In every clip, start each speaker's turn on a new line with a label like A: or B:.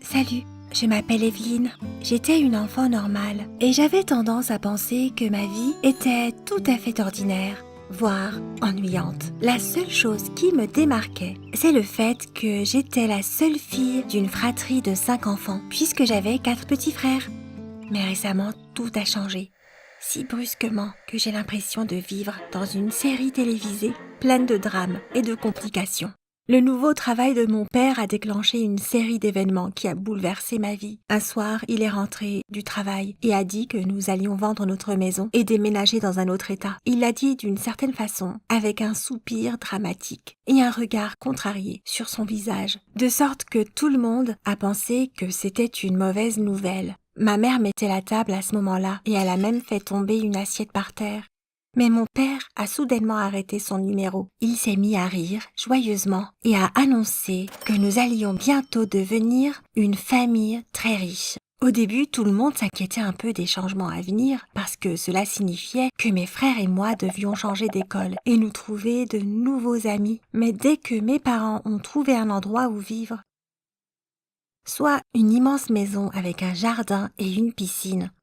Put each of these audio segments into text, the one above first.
A: Salut, je m'appelle Evelyne. J'étais une enfant normale et j'avais tendance à penser que ma vie était tout à fait ordinaire, voire ennuyante. La seule chose qui me démarquait, c'est le fait que j'étais la seule fille d'une fratrie de 5 enfants, puisque j'avais 4 petits frères. Mais récemment, tout a changé. Si brusquement que j'ai l'impression de vivre dans une série télévisée pleine de drames et de complications. Le nouveau travail de mon père a déclenché une série d'événements qui a bouleversé ma vie. Un soir, il est rentré du travail et a dit que nous allions vendre notre maison et déménager dans un autre état. Il l'a dit d'une certaine façon, avec un soupir dramatique et un regard contrarié sur son visage, de sorte que tout le monde a pensé que c'était une mauvaise nouvelle. Ma mère mettait la table à ce moment-là et elle a même fait tomber une assiette par terre. Mais mon père a soudainement arrêté son numéro. Il s'est mis à rire joyeusement et a annoncé que nous allions bientôt devenir une famille très riche. Au début, tout le monde s'inquiétait un peu des changements à venir parce que cela signifiait que mes frères et moi devions changer d'école et nous trouver de nouveaux amis. Mais dès que mes parents ont trouvé un endroit où vivre, soit une immense maison avec un jardin et une piscine,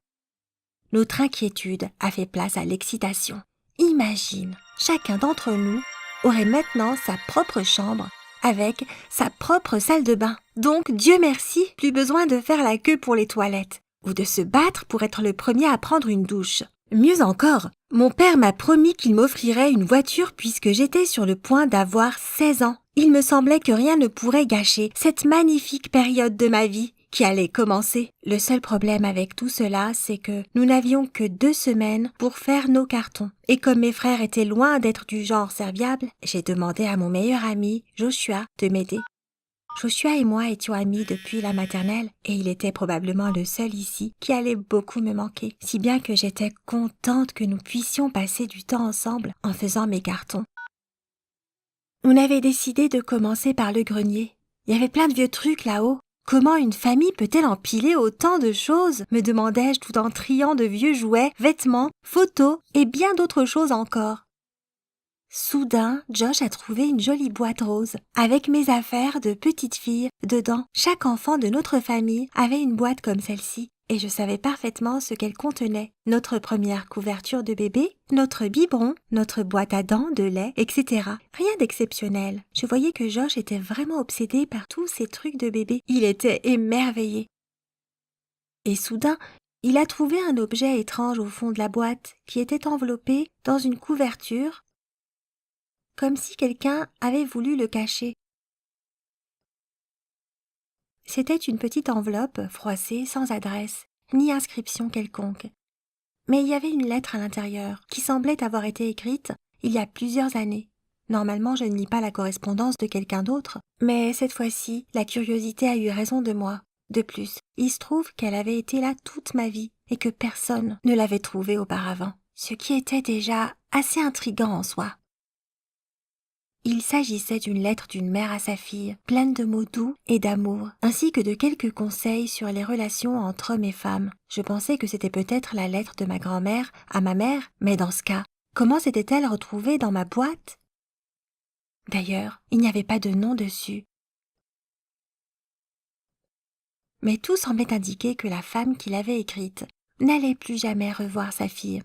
A: notre inquiétude a fait place à l'excitation. Imagine, chacun d'entre nous aurait maintenant sa propre chambre avec sa propre salle de bain. Donc, Dieu merci, plus besoin de faire la queue pour les toilettes ou de se battre pour être le premier à prendre une douche. Mieux encore, mon père m'a promis qu'il m'offrirait une voiture puisque j'étais sur le point d'avoir 16 ans. Il me semblait que rien ne pourrait gâcher cette magnifique période de ma vie qui allait commencer. Le seul problème avec tout cela, c'est que nous n'avions que 2 semaines pour faire nos cartons. Et comme mes frères étaient loin d'être du genre serviable, j'ai demandé à mon meilleur ami, Joshua, de m'aider. Joshua et moi étions amis depuis la maternelle et il était probablement le seul ici qui allait beaucoup me manquer, si bien que j'étais contente que nous puissions passer du temps ensemble en faisant mes cartons. On avait décidé de commencer par le grenier. Il y avait plein de vieux trucs là-haut. Comment une famille peut-elle empiler autant de choses, me demandai-je tout en triant de vieux jouets, vêtements, photos et bien d'autres choses encore. Soudain, Josh a trouvé une jolie boîte rose, avec mes affaires de petite fille dedans. Chaque enfant de notre famille avait une boîte comme celle-ci, et je savais parfaitement ce qu'elle contenait. Notre première couverture de bébé, notre biberon, notre boîte à dents, de lait, etc. Rien d'exceptionnel. Je voyais que Josh était vraiment obsédé par tous ces trucs de bébé. Il était émerveillé. Et soudain, il a trouvé un objet étrange au fond de la boîte, qui était enveloppé dans une couverture, comme si quelqu'un avait voulu le cacher. C'était une petite enveloppe froissée sans adresse, ni inscription quelconque. Mais il y avait une lettre à l'intérieur, qui semblait avoir été écrite il y a plusieurs années. Normalement, je ne lis pas la correspondance de quelqu'un d'autre, mais cette fois-ci, la curiosité a eu raison de moi. De plus, il se trouve qu'elle avait été là toute ma vie, et que personne ne l'avait trouvée auparavant, ce qui était déjà assez intriguant en soi. Il s'agissait d'une lettre d'une mère à sa fille, pleine de mots doux et d'amour, ainsi que de quelques conseils sur les relations entre hommes et femmes. Je pensais que c'était peut-être la lettre de ma grand-mère à ma mère, mais dans ce cas, comment s'était-elle retrouvée dans ma boîte? D'ailleurs, il n'y avait pas de nom dessus. Mais tout semblait indiquer que la femme qui l'avait écrite n'allait plus jamais revoir sa fille.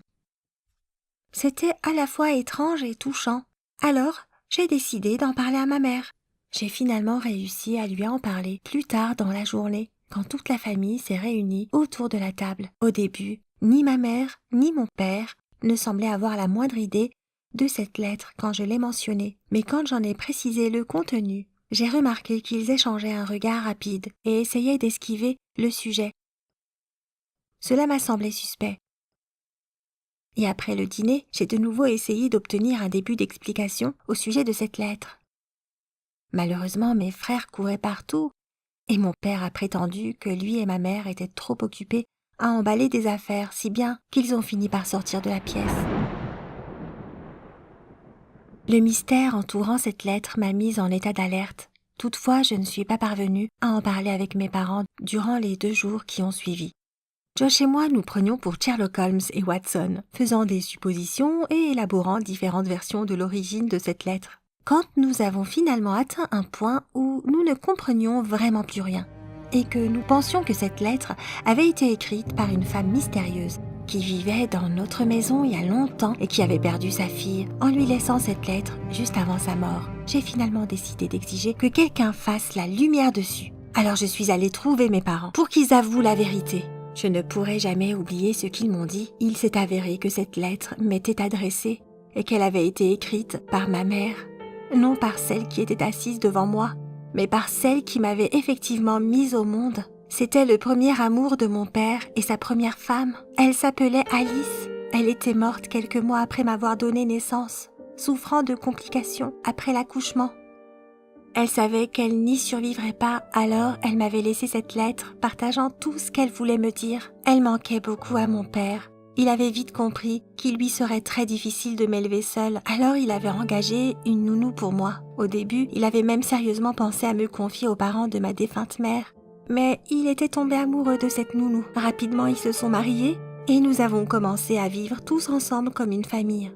A: C'était à la fois étrange et touchant. Alors, j'ai décidé d'en parler à ma mère. J'ai finalement réussi à lui en parler plus tard dans la journée, quand toute la famille s'est réunie autour de la table. Au début, ni ma mère ni mon père ne semblaient avoir la moindre idée de cette lettre quand je l'ai mentionnée. Mais quand j'en ai précisé le contenu, j'ai remarqué qu'ils échangeaient un regard rapide et essayaient d'esquiver le sujet. Cela m'a semblé suspect. Et après le dîner, j'ai de nouveau essayé d'obtenir un début d'explication au sujet de cette lettre. Malheureusement, mes frères couraient partout, et mon père a prétendu que lui et ma mère étaient trop occupés à emballer des affaires, si bien qu'ils ont fini par sortir de la pièce. Le mystère entourant cette lettre m'a mise en état d'alerte. Toutefois, je ne suis pas parvenue à en parler avec mes parents durant les 2 jours qui ont suivi. Josh et moi nous prenions pour Sherlock Holmes et Watson, faisant des suppositions et élaborant différentes versions de l'origine de cette lettre. Quand nous avons finalement atteint un point où nous ne comprenions vraiment plus rien. et que nous pensions que cette lettre avait été écrite par une femme mystérieuse qui vivait dans notre maison il y a longtemps et qui avait perdu sa fille en lui laissant cette lettre juste avant sa mort. J'ai finalement décidé d'exiger que quelqu'un fasse la lumière dessus. Alors je suis allée trouver mes parents pour qu'ils avouent la vérité. Je ne pourrai jamais oublier ce qu'ils m'ont dit. Il s'est avéré que cette lettre m'était adressée et qu'elle avait été écrite par ma mère, non par celle qui était assise devant moi, mais par celle qui m'avait effectivement mise au monde. C'était le premier amour de mon père et sa première femme. Elle s'appelait Alice. Elle était morte quelques mois après m'avoir donné naissance, souffrant de complications après l'accouchement. Elle savait qu'elle n'y survivrait pas, alors elle m'avait laissé cette lettre, partageant tout ce qu'elle voulait me dire. Elle manquait beaucoup à mon père. Il avait vite compris qu'il lui serait très difficile de m'élever seule, alors il avait engagé une nounou pour moi. Au début, il avait même sérieusement pensé à me confier aux parents de ma défunte mère. Mais il était tombé amoureux de cette nounou. Rapidement, ils se sont mariés et nous avons commencé à vivre tous ensemble comme une famille.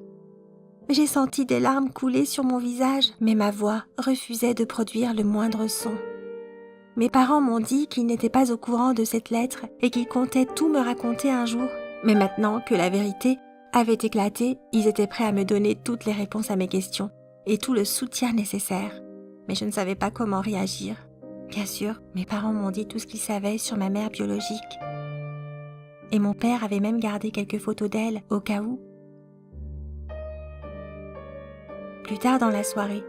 A: J'ai senti des larmes couler sur mon visage, mais ma voix refusait de produire le moindre son. Mes parents m'ont dit qu'ils n'étaient pas au courant de cette lettre et qu'ils comptaient tout me raconter un jour. Mais maintenant que la vérité avait éclaté, ils étaient prêts à me donner toutes les réponses à mes questions et tout le soutien nécessaire. Mais je ne savais pas comment réagir. Bien sûr, mes parents m'ont dit tout ce qu'ils savaient sur ma mère biologique. Et mon père avait même gardé quelques photos d'elle, au cas où. Plus tard dans la soirée,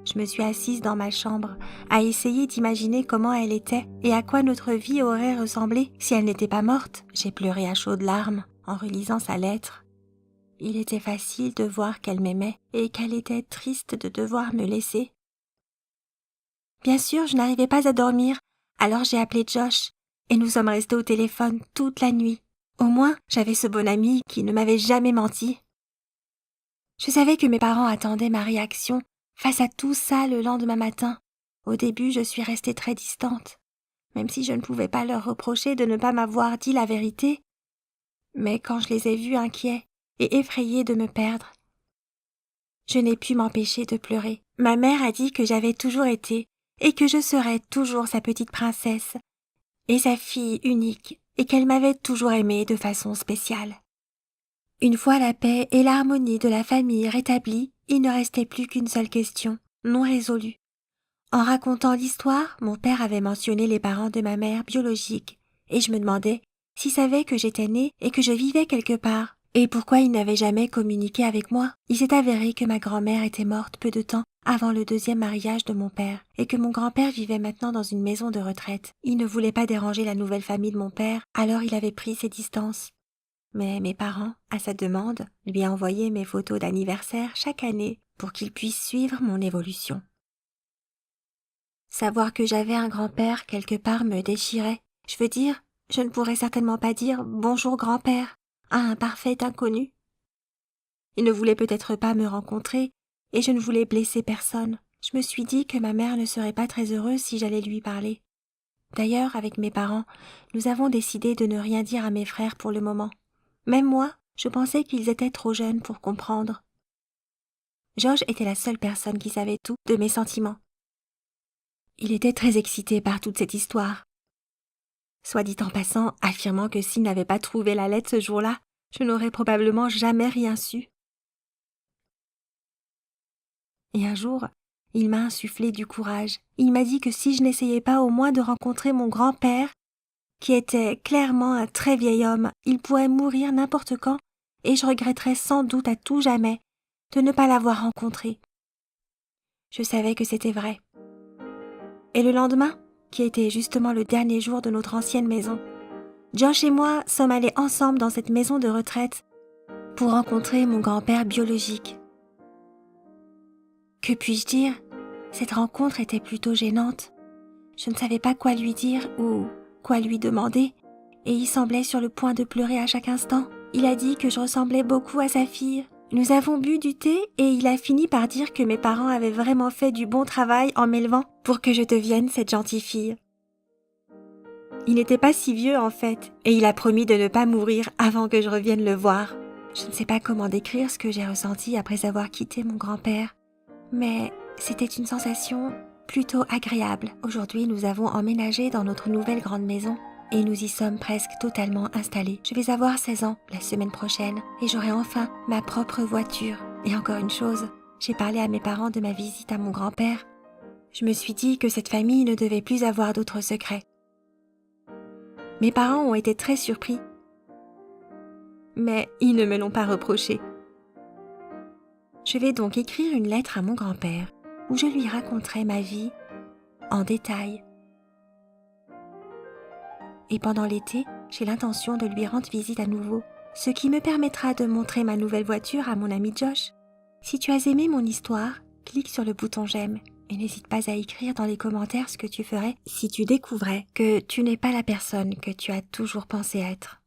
A: je me suis assise dans ma chambre à essayer d'imaginer comment elle était et à quoi notre vie aurait ressemblé si elle n'était pas morte. J'ai pleuré à chaudes larmes en relisant sa lettre. Il était facile de voir qu'elle m'aimait et qu'elle était triste de devoir me laisser. Bien sûr, je n'arrivais pas à dormir, alors j'ai appelé Josh et nous sommes restés au téléphone toute la nuit. Au moins, j'avais ce bon ami qui ne m'avait jamais menti. Je savais que mes parents attendaient ma réaction face à tout ça le lendemain matin. Au début, je suis restée très distante, même si je ne pouvais pas leur reprocher de ne pas m'avoir dit la vérité. Mais quand je les ai vus inquiets et effrayés de me perdre, je n'ai pu m'empêcher de pleurer. Ma mère a dit que j'avais toujours été et que je serais toujours sa petite princesse et sa fille unique et qu'elle m'avait toujours aimée de façon spéciale. Une fois la paix et l'harmonie de la famille rétablies, il ne restait plus qu'une seule question, non résolue. En racontant l'histoire, mon père avait mentionné les parents de ma mère biologique et je me demandais s'il savait que j'étais née et que je vivais quelque part. Et pourquoi il n'avait jamais communiqué avec moi? Il s'est avéré que ma grand-mère était morte peu de temps avant le deuxième mariage de mon père et que mon grand-père vivait maintenant dans une maison de retraite. Il ne voulait pas déranger la nouvelle famille de mon père, alors il avait pris ses distances. Mais mes parents, à sa demande, lui envoyaient mes photos d'anniversaire chaque année pour qu'il puisse suivre mon évolution. Savoir que j'avais un grand-père quelque part me déchirait. Je veux dire, je ne pourrais certainement pas dire « Bonjour grand-père » à un parfait inconnu. Il ne voulait peut-être pas me rencontrer et je ne voulais blesser personne. Je me suis dit que ma mère ne serait pas très heureuse si j'allais lui parler. D'ailleurs, avec mes parents, nous avons décidé de ne rien dire à mes frères pour le moment. Même moi, je pensais qu'ils étaient trop jeunes pour comprendre. George était la seule personne qui savait tout de mes sentiments. Il était très excité par toute cette histoire. Soit dit en passant, affirmant que s'il n'avait pas trouvé la lettre ce jour-là, je n'aurais probablement jamais rien su. Et un jour, il m'a insufflé du courage. Il m'a dit que si je n'essayais pas au moins de rencontrer mon grand-père, qui était clairement un très vieil homme, il pourrait mourir n'importe quand, et je regretterais sans doute à tout jamais de ne pas l'avoir rencontré. Je savais que c'était vrai. Et le lendemain, qui était justement le dernier jour de notre ancienne maison, Josh et moi sommes allés ensemble dans cette maison de retraite pour rencontrer mon grand-père biologique. Que puis-je dire? Cette rencontre était plutôt gênante. Je ne savais pas quoi lui dire ou quoi lui demander, et il semblait sur le point de pleurer à chaque instant. Il a dit que je ressemblais beaucoup à sa fille. Nous avons bu du thé et il a fini par dire que mes parents avaient vraiment fait du bon travail en m'élevant pour que je devienne cette gentille fille. Il n'était pas si vieux en fait, et il a promis de ne pas mourir avant que je revienne le voir. Je ne sais pas comment décrire ce que j'ai ressenti après avoir quitté mon grand-père, mais c'était une sensation plutôt agréable. Aujourd'hui, nous avons emménagé dans notre nouvelle grande maison et nous y sommes presque totalement installés. Je vais avoir 16 ans la semaine prochaine et j'aurai enfin ma propre voiture. Et encore une chose, j'ai parlé à mes parents de ma visite à mon grand-père. Je me suis dit que cette famille ne devait plus avoir d'autres secrets. Mes parents ont été très surpris, mais ils ne me l'ont pas reproché. Je vais donc écrire une lettre à mon grand-père où je lui raconterai ma vie en détail. Et pendant l'été, j'ai l'intention de lui rendre visite à nouveau, ce qui me permettra de montrer ma nouvelle voiture à mon ami Josh. Si tu as aimé mon histoire, clique sur le bouton j'aime et n'hésite pas à écrire dans les commentaires ce que tu ferais si tu découvrais que tu n'es pas la personne que tu as toujours pensé être.